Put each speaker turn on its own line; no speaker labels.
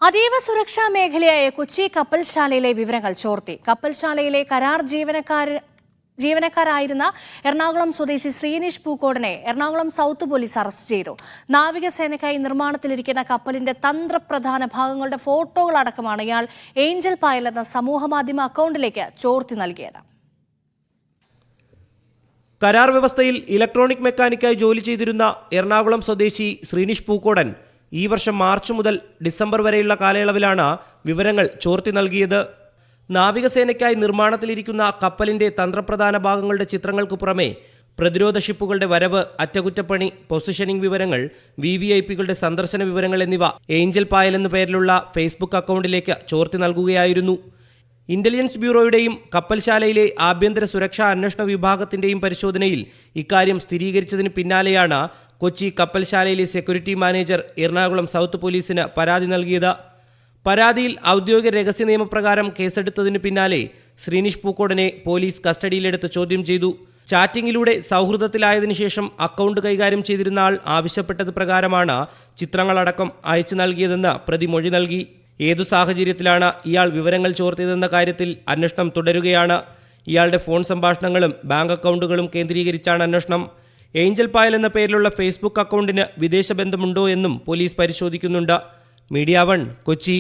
അതീവ സുരക്ഷാ മേഖലയായ കൊച്ചി കപ്പൽശാലയിലെ വിവരങ്ങൾ ചോർത്തി. കപ്പൽശാലയിലെ കരാർ ജീവനക്കാരായിരുന്ന എറണാകുളം സ്വദേശി ശ്രീനിഷ് പൂക്കോടിനെ എറണാകുളം സൗത്ത് പോലീസ് അറസ്റ്റ് ചെയ്തു. നാവികസേനയ്ക്കായി നിർമ്മാണത്തിലിരിക്കുന്ന കപ്പലിന്റെ തന്ത്രപ്രധാന ഭാഗങ്ങളുടെ ഫോട്ടോകളടക്കമാണ് ഇയാൾ ഏഞ്ചൽ പായൽ എന്ന സമൂഹമാധ്യമ അക്കൗണ്ടിലേക്ക് ചോർത്തി നൽകിയത്.
കരാർ വ്യവസ്ഥയിൽ ഇലക്ട്രോണിക് മെക്കാനിക്കായി ജോലി ചെയ്തിരുന്ന എറണാകുളം സ്വദേശി ശ്രീനിഷ് പൂക്കോടൻ ഈ വർഷം മാർച്ച് മുതൽ ഡിസംബർ വരെയുള്ള കാലയളവിലാണ് വിവരങ്ങൾ ചോർത്തി നൽകിയത്. നാവികസേനയ്ക്കായി നിർമ്മാണത്തിലിരിക്കുന്ന കപ്പലിന്റെ തന്ത്രപ്രധാന ഭാഗങ്ങളുടെ ചിത്രങ്ങൾക്ക് പുറമെ പ്രതിരോധ ഷിപ്പുകളുടെ വരവ്, അറ്റകുറ്റപ്പണി, പൊസിഷനിംഗ് വിവരങ്ങൾ, VVIPകളുടെ സന്ദർശന വിവരങ്ങൾ എന്നിവ ഏഞ്ചൽ പായൽ എന്ന പേരിലുള്ള ഫേസ്ബുക്ക് അക്കൗണ്ടിലേക്ക് ചോർത്തി നൽകുകയായിരുന്നു. ഇന്റലിജൻസ് ബ്യൂറോയുടെയും കപ്പൽശാലയിലെ ആഭ്യന്തര സുരക്ഷാ അന്വേഷണ വിഭാഗത്തിന്റെയും പരിശോധനയിൽ ഇക്കാര്യം സ്ഥിരീകരിച്ചതിന് പിന്നാലെയാണ് കൊച്ചി കപ്പൽശാലയിലെ സെക്യൂരിറ്റി മാനേജർ എറണാകുളം സൗത്ത് പോലീസിന് പരാതി നൽകിയത്. പരാതിയിൽ ഔദ്യോഗിക രഹസ്യ നിയമപ്രകാരം കേസെടുത്തതിന് പിന്നാലെ ശ്രീനിഷ് പൂക്കോടിനെ പോലീസ് കസ്റ്റഡിയിലെടുത്ത് ചോദ്യം ചെയ്തു. ചാറ്റിംഗിലൂടെ സൗഹൃദത്തിലായതിനു ശേഷം അക്കൗണ്ട് കൈകാര്യം ചെയ്തിരുന്ന ആൾ ആവശ്യപ്പെട്ടത് പ്രകാരമാണ് ചിത്രങ്ങളടക്കം അയച്ചു നൽകിയതെന്ന് പ്രതി മൊഴി നൽകി. ഏതു സാഹചര്യത്തിലാണ് ഇയാൾ വിവരങ്ങൾ ചോർത്തിയതെന്ന കാര്യത്തിൽ അന്വേഷണം തുടരുകയാണ്. ഇയാളുടെ ഫോൺ സംഭാഷണങ്ങളും ബാങ്ക് അക്കൗണ്ടുകളും കേന്ദ്രീകരിച്ചാണ് അന്വേഷണം. ഏഞ്ചൽ പായൽ എന്ന പേരിലുള്ള ഫേസ്ബുക്ക് അക്കൗണ്ടിന് വിദേശ ബന്ധമുണ്ടോ എന്നും പോലീസ് പരിശോധിക്കുന്നുണ്ട്. മീഡിയ 1 കൊച്ചി.